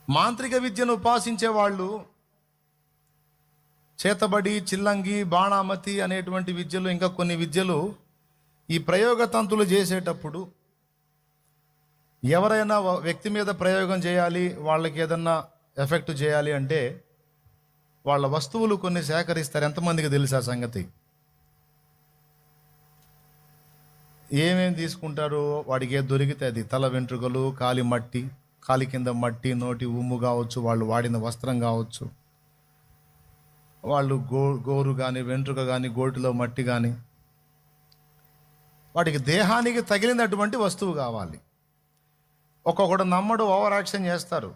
మాంత్రిక విద్యను ఉపాసించే వాళ్ళు చేతబడి, చిల్లంగి, బాణామతి అనేటువంటి విద్యలు, ఇంకా కొన్ని విద్యలు, ఈ ప్రయోగ తంతులు చేసేటప్పుడు ఎవరైనా వ్యక్తి మీద ప్రయోగం చేయాలి, వాళ్ళకి ఏదన్నా ఎఫెక్ట్ చేయాలి అంటే వాళ్ళ వస్తువులు కొన్ని సేకరిస్తారు. ఎంతమందికి తెలుసు ఆ సంగతి? ఏమేమి తీసుకుంటారు? వాడికి ఏది దొరికితే అది, తల వెంట్రుకలు, కాలి మట్టి, కాలి కింద మట్టి, నోటి ఉమ్ము కావచ్చు, వాళ్ళు వాడిన వస్త్రం కావచ్చు, వాళ్ళు గోరు కానీ, వెంట్రుక కానీ, గోటిలో మట్టి కానీ, వాటికి దేహానికి తగిలినటువంటి వస్తువు కావాలి. ఒక్కొక్కడు నమ్మడు, ఓవర్ యాక్షన్ చేస్తారు.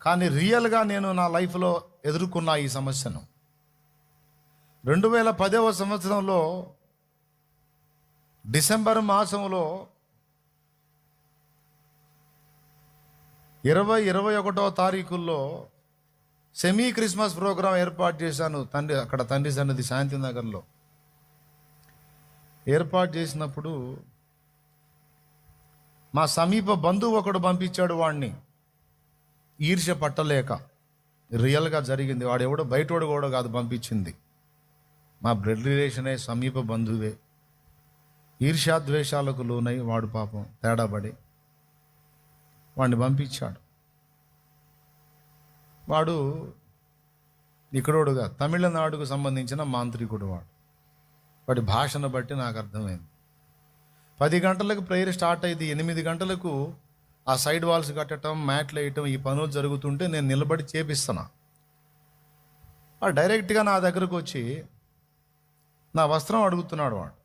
కానీ రియల్గా నేను నా లైఫ్లో ఎదుర్కొన్న ఈ సమస్యను 2010వ సంవత్సరంలో డిసెంబర్ మాసంలో 21వ తారీఖుల్లో సెమీ క్రిస్మస్ ప్రోగ్రాం ఏర్పాటు చేశాను. తండ్రి సన్నిధి శాంతినగర్లో ఏర్పాటు చేసినప్పుడు మా సమీప బంధువు ఒకడు పంపించాడు వాడిని, ఈర్ష్య పట్టలేక. రియల్గా జరిగింది. వాడు ఎవడో బయటోడు కూడా కాదు పంపించింది, మా బ్లడ్ రిలేషనే, సమీప బంధువే. ఈర్ష్యాద్వేషాలకు లోనై వాడు పాపం తేడాపడి వాడిని పంపించాడు. వాడు ఇక్కడోడుగా తమిళనాడుకు సంబంధించిన మాంత్రికుడు. వాడి భాషను బట్టి నాకు అర్థమైంది. 10 గంటలకు ప్రేయర్ స్టార్ట్ అయింది. 8 గంటలకు ఆ సైడ్ వాల్స్ కట్టడం, మ్యాట్లు వేయటం, ఈ పనులు జరుగుతుంటే నేను నిలబడి చేపిస్తున్నా. వాడు డైరెక్ట్గా నా దగ్గరకు వచ్చి నా వస్త్రం అడుగుతున్నాడు. వాడు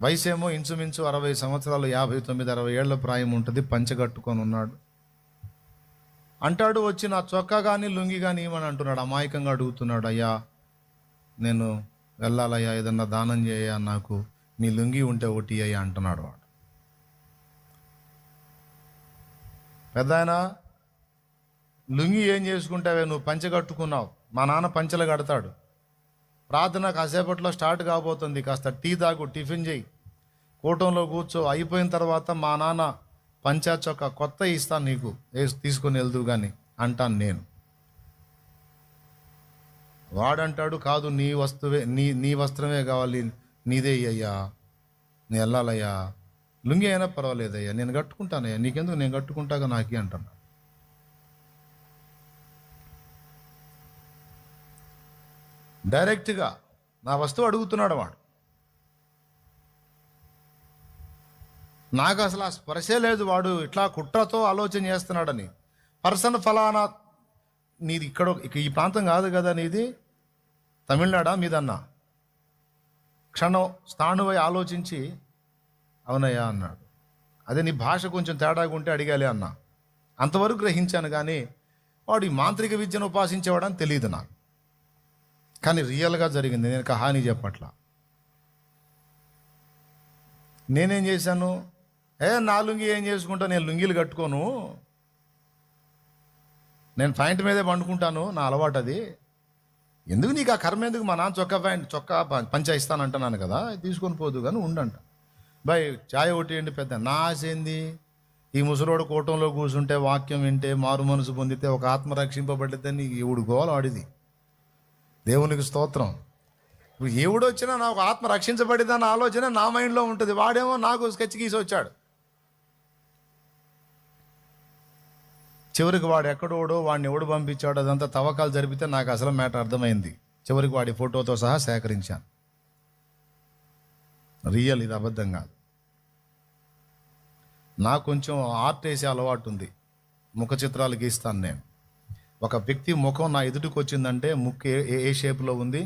వయసు ఏమో ఇంచుమించు 60 సంవత్సరాలు, 59-60 ఏళ్ల ప్రాయం ఉంటుంది. పంచగట్టుకొని ఉన్నాడు. అంటాడు వచ్చి, నా చొక్కా కానీ లుంగి కానీ ఇవ్వని అంటున్నాడు. అమాయకంగా అడుగుతున్నాడు. అయ్యా నేను వెళ్ళాలయ్యా, ఏదన్నా దానం చేయ, నాకు నీ లుంగి ఉంటే ఒకటి అయ్యా అంటున్నాడు. వాడు పెద్ద ఆయన, లుంగి ఏం చేసుకుంటావే, నువ్వు పంచె కట్టుకున్నావు, మా నాన్న పంచెలు కడతాడు. ప్రార్థన కాసేపట్లో స్టార్ట్ కాబోతుంది, కాస్త టీ తాగు, టిఫిన్ చేయి, కూటంలో కూర్చో, అయిపోయిన తర్వాత మా నాన్న పంచా చొక్క కొత్త ఇస్తాను నీకు, తీసుకొని వెళ్దు కానీ అంటాను నేను. వాడంటాడు, కాదు నీ వస్తువే, నీ వస్త్రమే కావాలి, నీదే అయ్యా, నేను వెళ్ళాలయ్యా, లుంగి అయినా పర్వాలేదయ్యా, నేను కట్టుకుంటానయ్యా, నీకెందుకు, నేను కట్టుకుంటాగా నాకి అంటున్నా. డైరెక్ట్గా నా వస్తువు అడుగుతున్నాడు వాడు. నాకు అసలు ఆ స్పర్శే లేదు. వాడు ఇట్లా కుట్రతో ఆలోచన చేస్తున్నాడని. పర్సన్ ఫలానా, నీది ఇక్కడ ఈ ప్రాంతం కాదు కదా, నీది తమిళనాడా మీదన్నా. క్షణం స్థాణువై ఆలోచించి, అవునయ్యా అన్నాడు. అదే నీ భాష కొంచెం తేడాగా ఉంటే అడిగాలి అన్నా. అంతవరకు గ్రహించాను. కానీ వాడు ఈ మాంత్రిక విద్యను ఉపాసించేవాడని తెలియదు నాకు. కానీ రియల్గా జరిగింది. నేను హాని చెప్పట్లా. నేనేం చేశాను, నా లుంగి ఏం చేసుకుంటా, నేను లుంగీలు కట్టుకోను, నేను ప్యాంట్ మీదే పండుకుంటాను, నా అలవాటు అది. ఎందుకు నీకు ఆ కర్మ ఎందుకు, మా నాన్న చొక్కా పంచా ఇస్తానంటున్నాను కదా, తీసుకొని పోదు కానీ ఉండంట. బాయ్ చాయ్ ఒకటి ఏంటి పెద్ద, నా ఆశ ఏంది, ఈ ముసలోడు కూటంలో కూర్చుంటే, వాక్యం వింటే, మారు మనసు పొందితే, ఒక ఆత్మ రక్షింపబడిద్దని ఎవడు గోల ఆడిది. దేవునికి స్తోత్రం. ఇప్పుడు ఎవడు వచ్చినా నాకు ఆత్మ రక్షించబడిద్దన్న ఆలోచన నా మైండ్లో ఉంటుంది. వాడేమో నాకు స్కెచ్ గీసి వచ్చాడు. చివరికి వాడు ఎక్కడోడో, వాడిని ఎవడు పంపించాడు, అదంతా తవ్వకాలు జరిపితే నాకు అసలు మ్యాటర్ అర్థమైంది. చివరికి వాడి ఫోటోతో సహా సేకరించాను. రియల్, ఇది అబద్ధం కాదు. నాకు కొంచెం ఆర్ట్ వేసే అలవాటు ఉంది. ముఖ చిత్రాలు గీస్తాను నేను. ఒక వ్యక్తి ముఖం నా ఎదుటికి వచ్చిందంటే, ముక్కు ఏ షేప్లో ఉంది,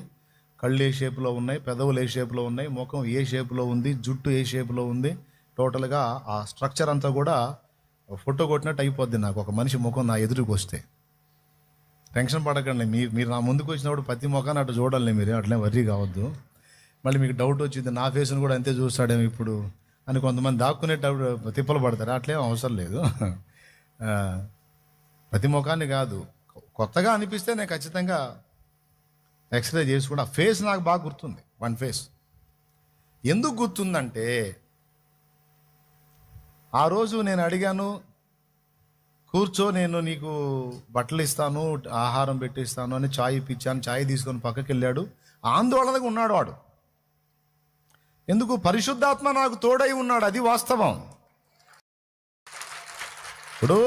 కళ్ళు ఏ షేప్లో ఉన్నాయి, పెదవులు ఏ షేప్లో ఉన్నాయి, ముఖం ఏ షేప్లో ఉంది, జుట్టు ఏ షేప్లో ఉంది, టోటల్గా ఆ స్ట్రక్చర్ అంతా కూడా ఫోటో కొట్టినట్టు అయిపోద్ది నాకు. ఒక మనిషి ముఖం నా ఎదుటికి వస్తే టెన్షన్ పడకండి. మీరు నా ముందుకు వచ్చినప్పుడు ప్రతి ముఖాన్ని అటు చూడాలి, మీరు అట్లే వర్రీ కావద్దు. మళ్ళీ మీకు డౌట్ వచ్చింది, నా ఫేస్ని కూడా అంతే చూస్తాడేమో ఇప్పుడు అని కొంతమంది దాక్కునేటప్పుడు తిప్పలు పడతారు. అట్లేం అవసరం లేదు. ప్రతి ముఖాన్ని కాదు, కొత్తగా అనిపిస్తే నేను ఖచ్చితంగా ఎక్స్రే చేసుకుంటా. ఫేస్ నాకు బాగా గుర్తుంది. వన్ ఫేస్ ఎందుకు గుర్తుందంటే, ఆ రోజు నేను అడిగాను, కూర్చో, నేను నీకు బట్టలు ఇస్తాను, ఆహారం పెట్టిస్తాను అని ఛాయ్ ఇప్పించాను. ఛాయ్ తీసుకొని పక్కకి వెళ్ళాడు. ఆందోళనగా ఉన్నాడు వాడు. ఎందుకు? పరిశుద్ధాత్మ నాకు తోడై ఉన్నాడు. అది వాస్తవం. ఇప్పుడు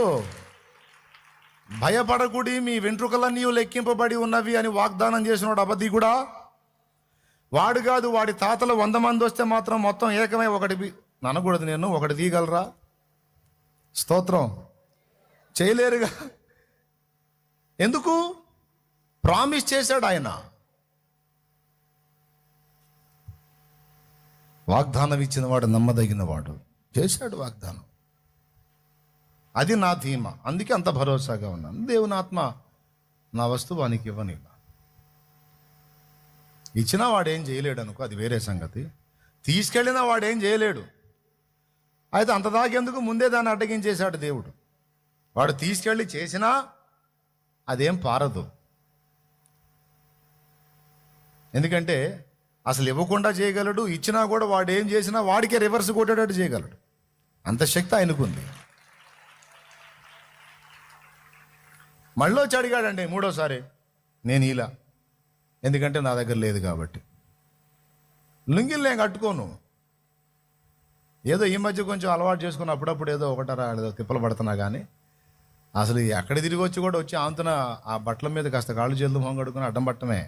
భయపడకుడి, మీ వెంట్రుకలన్నీ లెక్కింపబడి ఉన్నవి అని వాగ్దానం చేసినాడు అబద్ధి కూడా. వాడు కాదు, వాడి తాతలు 100 మంది వస్తే మాత్రం మొత్తం ఏకమై ఒకటి అనకూడదు. నేను ఒకటి తీయగలరా? స్తోత్రం. చేయలేరుగా. ఎందుకు? ప్రామిస్ చేశాడు ఆయన. వాగ్దానం ఇచ్చిన వాడు నమ్మదగిన వాడు. చేశాడు వాగ్దానం. అది నా ధీమా. అందుకే అంత భరోసాగా ఉన్నాను. దేవుని ఆత్మ నా వస్తువానికి ఇవ్వని ఇచ్చినా వాడేం చేయలేడు అనుకో, అది వేరే సంగతి. తీసుకెళ్ళినా వాడేం చేయలేడు. అయితే అంత దాకెందుకు? ముందే దాన్ని అడ్డగించేశాడు దేవుడు. వాడు తీసుకెళ్ళి చేసినా అదేం పారదు. ఎందుకంటే అసలు ఇవ్వకుండా చేయగలడు, ఇచ్చినా కూడా వాడు ఏం చేసినా వాడికే రివర్స్ కొట్టేటట్టు చేయగలడు. అంత శక్తి ఆయనకుంది. మళ్ళీ వచ్చి అడిగాడండి మూడోసారి, నేను ఇలా, ఎందుకంటే నా దగ్గర లేదు కాబట్టి. లుంగిలు నేను కట్టుకోను. ఏదో ఈ మధ్య కొంచెం అలవాటు చేసుకుని అప్పుడప్పుడు ఏదో ఒకటరా ఏదో తిప్పలు పడుతున్నా కానీ అసలు ఎక్కడ తిరిగి వచ్చి కూడా వచ్చి ఆంతున ఆ బట్టల మీద కాస్త కాళ్ళు చేతులు మొహం కడుక్కుని అడ్డం పట్టమే.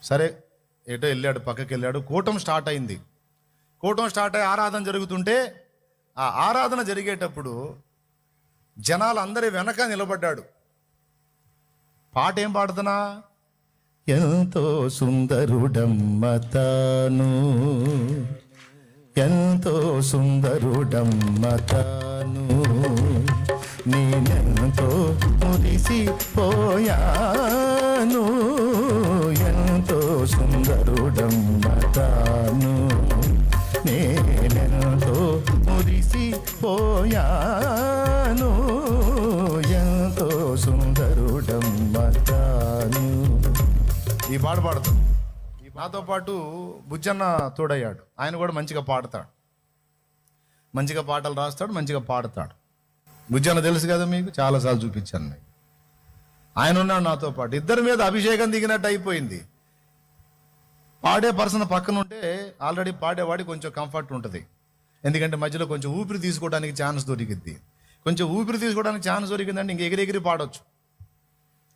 సరే, ఎటో వెళ్ళాడు, పక్కకి వెళ్ళాడు. కూటం స్టార్ట్ అయింది. కూటం స్టార్ట్ అయ్యి ఆరాధన జరుగుతుంటే ఆ ఆరాధన జరిగేటప్పుడు జనాలు అందరి వెనక నిలబడ్డాడు. పాట ఏం పాడుతున్నా? ఎంతో సుందరుడమ్మ తాను, ఎంతో సుందరుడమ్మ తాను, నేనెంతో మురిసిపోయాను, ఎంతో సుందరుడమ్మ తాను, నేనెంతో మురిసిపోయాను, ఎంతో సుందరుడమ్మ తాను. ఈ పాట పాడతాడు. నాతో పాటు బుజ్జన్న తోడయ్యాడు. ఆయన కూడా మంచిగా పాడతాడు, మంచిగా పాటలు రాస్తాడు, మంచిగా పాడతాడు. బుజ్జన్న తెలుసు కదా మీకు, చాలాసార్లు చూపించాను మీకు. ఆయన ఉన్నాడు నాతో పాటు. ఇద్దరి మీద అభిషేకం దిగినట్టు అయిపోయింది. పాడే పర్సన్ పక్కన ఉంటే ఆల్రెడీ పాడేవాడి కొంచెం కంఫర్ట్ ఉంటుంది. ఎందుకంటే మధ్యలో కొంచెం ఊపిరి తీసుకోవడానికి ఛాన్స్ దొరికిద్ది. కొంచెం ఊపిరి తీసుకోవడానికి ఛాన్స్ దొరికిందంటే ఇంక ఎగిరెగిరి పాడవచ్చు.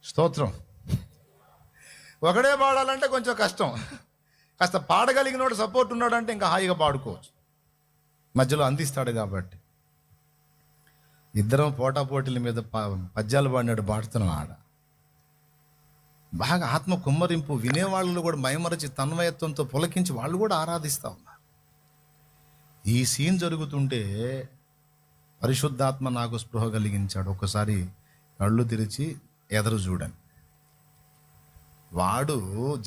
స్తోత్రం. ఒకడే పాడాలంటే కొంచెం కష్టం. కాస్త పాడగలిగినోడు సపోర్ట్ ఉన్నాడంటే ఇంకా హాయిగా పాడుకోవచ్చు. మధ్యలో అందిస్తాడు కాబట్టి. ఇద్దరం పోటాపోటీల మీద పద్యాలు పాడినాడు, పాడుతున్నాం ఆడ. బాగా ఆత్మ కుమ్మరింపు. వినేవాళ్ళు కూడా మైమరచి తన్మయత్వంతో పులకించి వాళ్ళు కూడా ఆరాధిస్తూ ఉన్నారు. ఈ సీన్ జరుగుతుంటే పరిశుద్ధాత్మ నాకు స్పృహ కలిగించాడు. ఒక్కసారి కళ్ళు తెరిచి ఎదురు చూడని. వాడు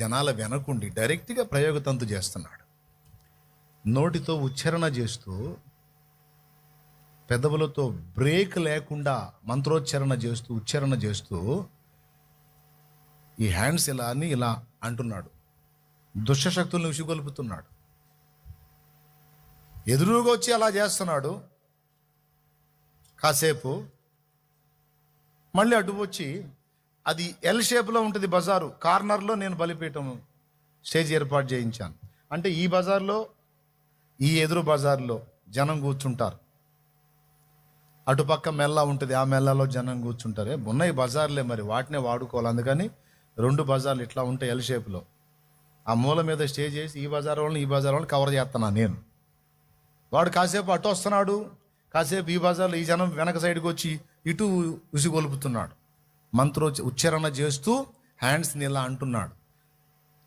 జనాల వెనకుండి డైరెక్ట్గా ప్రయోగతంతు చేస్తున్నాడు. నోటితో ఉచ్చారణ చేస్తూ, పెదవులతో బ్రేక్ లేకుండా మంత్రోచ్చారణ చేస్తూ, ఉచ్చారణ చేస్తూ ఈ హ్యాండ్స్ ఇలా అని ఇలా అంటున్నాడు. దుష్టశక్తులను ఉసిగొలుపుతున్నాడు. ఎదురుగా వచ్చి అలా చేస్తున్నాడు కాసేపు. మళ్ళీ అటు వచ్చి, అది ఎల్ షేప్లో ఉంటుంది బజారు. కార్నర్లో నేను బలిపీఠం స్టేజ్ ఏర్పాటు చేయించాను. అంటే ఈ బజార్లో, ఈ ఎదురు బజార్లో జనం కూర్చుంటారు. అటుపక్క మెల్ల ఉంటుంది, ఆ మెల్లలో జనం కూర్చుంటారే. ఉన్నాయి బజార్లే, మరి వాటినే వాడుకోవాలి. అందుకని 2 బజార్లు ఇట్లా ఉంటాయి ఎల్ షేప్లో. ఆ మూల మీద స్టేజ్ చేసి ఈ బజార్ వాళ్ళని ఈ బజార్ వాళ్ళని కవర్ చేస్తున్నాను నేను. వాడు కాసేపు అటు వస్తున్నాడు, కాసేపు ఈ బజార్లో ఈ జనం వెనక సైడ్కి వచ్చి ఇటు ఉసిగొలుపుతున్నాడు. ఉచ్చారణ చేస్తూ హ్యాండ్స్ని ఇలా అంటున్నాడు.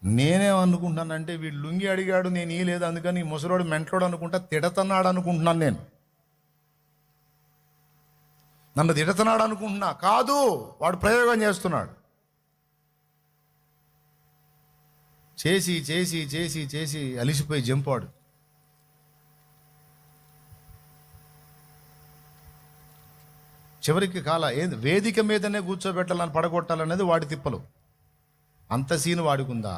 నేనేమనుకుంటున్నానంటే వీడు లుంగి అడిగాడు, నేను ఈ లేదు, అందుకని ముసలోడు మెంటలోడు అనుకుంటా తిడతన్నాడు అనుకుంటున్నాను. నేను నన్ను తిడతన్నాడు అనుకుంటున్నా. కాదు, వాడు ప్రయోగం చేస్తున్నాడు. చేసి చేసి చేసి చేసి అలిసిపోయి జంపాడు. చివరికి ఏంది వేదిక మీదనే కూర్చోబెట్టాలని, పడగొట్టాలనేది వాడి తిప్పలు. అంత సీను వాడుకుందా?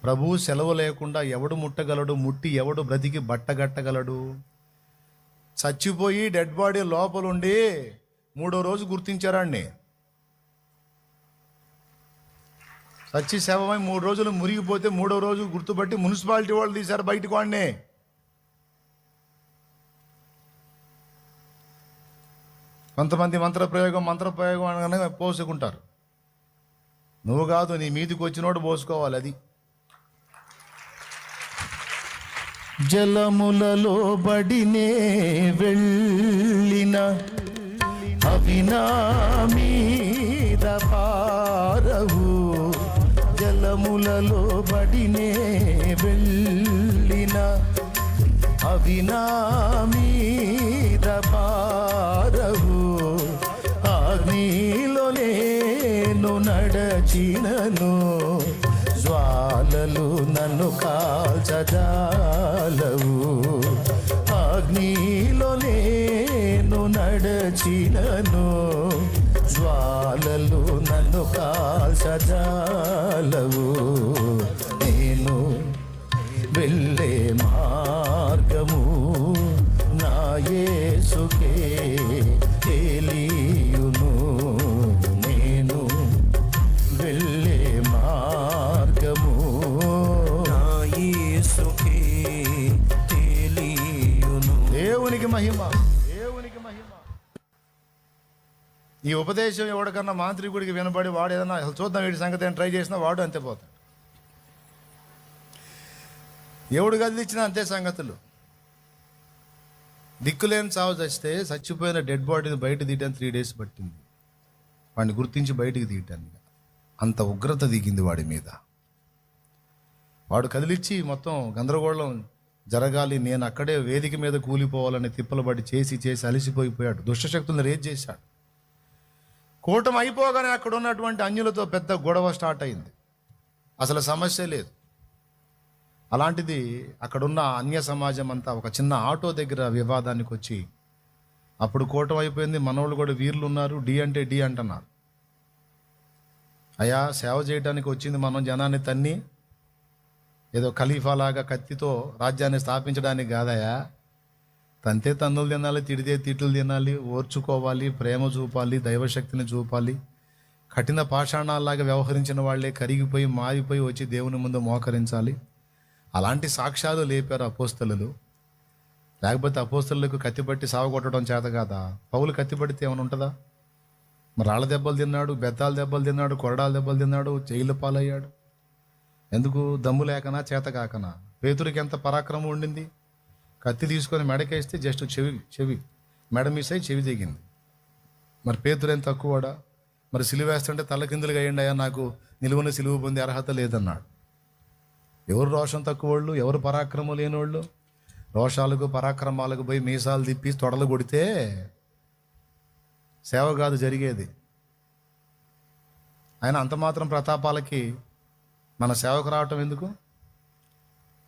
ప్రభువు సెలవు లేకుండా ఎవడు ముట్టగలడు, ముట్టి ఎవడు బ్రతికి బట్టగట్టగలడు? చచ్చిపోయి డెడ్ బాడీ లోపలుండి 3వ రోజు గుర్తించారాన్ని. చచ్చి శవమై 3 రోజులు మురిగిపోతే 3వ రోజు గుర్తుపట్టి మున్సిపాలిటీ వాళ్ళు తీశారు బయటకు వాడిని. కొంతమంది మంత్రప్రయోగం అనగానే పోసుకుంటారు. నువ్వు కాదు, నీ మీదికి వచ్చినోడు పోసుకోవాలి. అది జలములలో బడినే వెళ్ళిన అవినా మీద పారవు, జలములలో బడినే వెళ్ళిన అవినా మీద పారవు, అగ్నిలో నేను నడచినను జ్వాలలు నన్ను కాల్చజాలవు, అగ్నిలో నేను నడచినను జ్వాలలు నన్ను కాల్చజాలవు, నేను వెళ్ళే మార్గము నా యేసుకే తెలియును, నేను వెళ్ళే మార్గము నా యేసుకే తెలియును. దేవునికి మహిమ, దేవునికి మహిమ. ఈ ఉపదేశం ఎవరికన్నా మాంత్రికుడికి వినబడి వాడు ఏదన్నా అసలు చూద్దాం వీడి సంగతి ట్రై చేసినా వాడు అంతే పోతాడు. ఎవడు కదిలిచ్చినా అంతే సంగతులు. దిక్కులేని చావు చచ్చితే చచ్చిపోయిన డెడ్ బాడీని బయట తీయడానికి 3 days పట్టింది వాడిని గుర్తించి బయటికి తీయటానికి. అంత ఉగ్రత దిగింది వాడి మీద. వాడు కదిలిచ్చి మొత్తం గందరగోళం జరగాలి, నేను అక్కడే వేదిక మీద కూలిపోవాలని తిప్పలబడి చేసి అలసిపోయిపోయాడు. దుష్టశక్తులను రేజ్ చేశాడు. కూటమి అయిపోగానే అక్కడ ఉన్నటువంటి అన్యులతో పెద్ద గొడవ స్టార్ట్ అయింది. అసలు సమస్య లేదు. అలాంటిది అక్కడున్న అన్య సమాజం అంతా ఒక చిన్న ఆటో దగ్గర వివాదానికి వచ్చి అప్పుడు కూటమి అయిపోయింది. మనోళ్ళు కూడా వీర్లు ఉన్నారు, డి అంటే డి అంటున్నారు. అయ్యా, సేవ చేయడానికి వచ్చింది మనం జనాన్ని తన్ని ఏదో ఖలీఫాలాగా కత్తితో రాజ్యాన్ని స్థాపించడానికి కాదయా. తంతే తన్నులు తినాలి, తిడితే తిట్లు తినాలి, ఓర్చుకోవాలి, ప్రేమ చూపాలి, దైవశక్తిని చూపాలి. కఠిన పాషాణాల్లాగా వ్యవహరించిన వాళ్ళే కరిగిపోయి మారిపోయి వచ్చి దేవుని ముందు మోకరించాలి. అలాంటి సాక్ష్యాలు లేపారు అపోస్తలులు. లేకపోతే అపోస్తలులకు కత్తిపట్టి సావగొట్టడం చేత కాదా? పౌలు కత్తిపడితే ఏమైనా ఉంటుందా? మరి రాళ్ళ దెబ్బలు తిన్నాడు, బెత్తాల దెబ్బలు తిన్నాడు, కొరడాల దెబ్బలు తిన్నాడు, జైలు పాలయ్యాడు. ఎందుకు? దమ్ము లేకనా, చేత కాకనా? పేతురికి ఎంత పరాక్రమం ఉండింది. కత్తి తీసుకొని మెడకేస్తే జస్ట్ చెవి మెడ మిస్ అయి చెవి దిగింది. మరి పేతురు ఏం తక్కువడా? మరి సిలువ వేస్తుంటే తల కిందులుగా అయ్యండి, అయ్యా నాకు నిలువున సిలువ పొందే అర్హత లేదన్నాడు. ఎవరు రోషం తక్కువ వాళ్ళు, ఎవరు పరాక్రమం లేనివాళ్ళు? రోషాలకు పరాక్రమాలకు పోయి మీసాలు తిప్పి తొడలు కొడితే సేవ కాదు జరిగేది. ఆయన అంత మాత్రం ప్రతాపాలకి మన సేవకు రావటం ఎందుకు?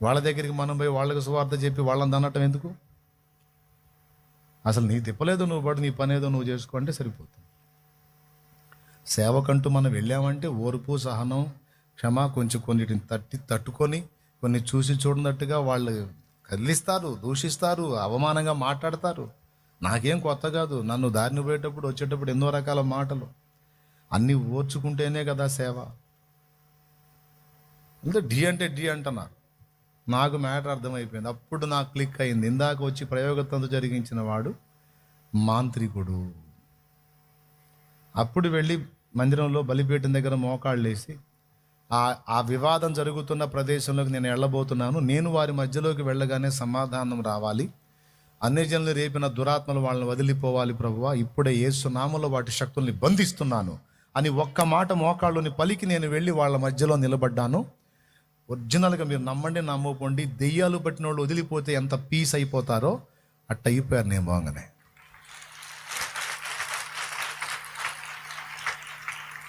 వాళ్ళ దగ్గరికి మనం పోయి వాళ్ళకి సువార్త చెప్పి వాళ్ళని దన్నటం ఎందుకు? అసలు నీ తిప్పలేదు, నువ్వు పడు, నీ పని ఏదో నువ్వు చేసుకుంటే సరిపోతుంది. సేవకంటూ మనం వెళ్ళామంటే ఓర్పు, సహనం, క్షమ, కొన్నిటిని తట్టుకొని కొన్ని చూసి చూడనట్టుగా వాళ్ళు కదిలిస్తారు, దూషిస్తారు, అవమానంగా మాట్లాడతారు. నాకేం కొత్త కాదు. నన్ను దారిని పోయేటప్పుడు వచ్చేటప్పుడు ఎన్నో రకాల మాటలు అన్నీ ఓర్చుకుంటేనే కదా సేవ. అంటే డి అంటే డి అంటున్నారు. నాకు మ్యాటర్ అర్థమైపోయింది. అప్పుడు నాకు క్లిక్ అయింది. ఇందాక వచ్చి ప్రయోగతంతో జరిగించిన వాడు మాంత్రికుడు. అప్పుడు వెళ్ళి మందిరంలో బలిపీఠం దగ్గర మోకాళ్ళు వేసి ఆ వివాదం జరుగుతున్న ప్రదేశంలోకి నేను వెళ్ళబోతున్నాను, నేను వారి మధ్యలోకి వెళ్ళగానే సమాధానం రావాలి, అన్యజనులు రేపిన దురాత్మలు వాళ్ళని వదిలిపోవాలి ప్రభువా, ఇప్పుడే యేసు నామములో వాటి శక్తుల్ని బంధిస్తున్నాను అని ఒక్క మాట మోకాళ్ళని పలికి నేను వెళ్ళి వాళ్ళ మధ్యలో నిలబడ్డాను. ఒరిజినల్గా మీరు నమ్మండి నమ్మకండి, దెయ్యాలు పట్టిన వాళ్ళు వదిలిపోతే ఎంత పీస్ అయిపోతారో అట్ట అయిపోయారు. నేను బాగానే.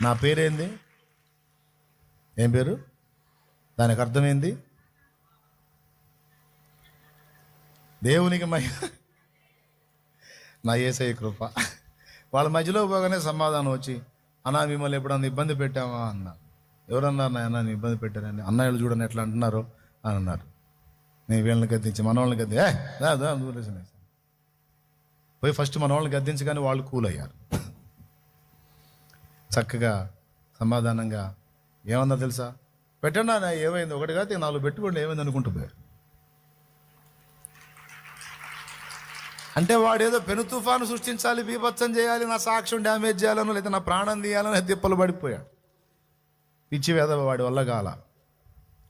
నా పేరేంది? ఏం పేరు? దానికి అర్థమైంది దేవునికి మహిమ, నా యేసయ్య కృప. వాళ్ళ మధ్యలో పోగానే సమాధానం వచ్చి, అన్నా మిమ్మల్ని ఎప్పుడన్నా ఇబ్బంది పెట్టామా అన్నా. ఎవరన్నారు నాయన నేను ఇబ్బంది పెట్టారని? అన్నయ్యలు చూడని ఎట్లా అంటున్నారు అని అన్నారు. నేను వీళ్ళని గద్దించి మనవాళ్ళని పోయి ఫస్ట్ మనవాళ్ళని గద్దించగానే వాళ్ళు కూల్ అయ్యారు. చక్కగా సమాధానంగా ఏమన్నా తెలుసా, పెట్టండి అన్న ఏమైంది, ఒకటి కాదు 4 పెట్టుకోండి ఏమైంది అనుకుంటూ పోయారు. అంటే వాడు ఏదో పెను తుఫాను సృష్టించాలి, బీభత్సం చేయాలి, నా సాక్ష్యం డ్యామేజ్ చేయాలనో లేదా నా ప్రాణం తీయాలని తిప్పలు పడిపోయాడు. పిచ్చి వేద వాడి వల్ల కాల.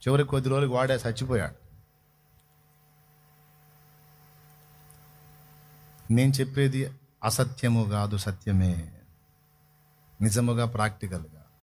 చివరికి కొద్ది రోజులకు వాడే చచ్చిపోయాడు. నేను చెప్పేది అసత్యము కాదు, సత్యమే, నిజముగా ప్రాక్టికల్గా.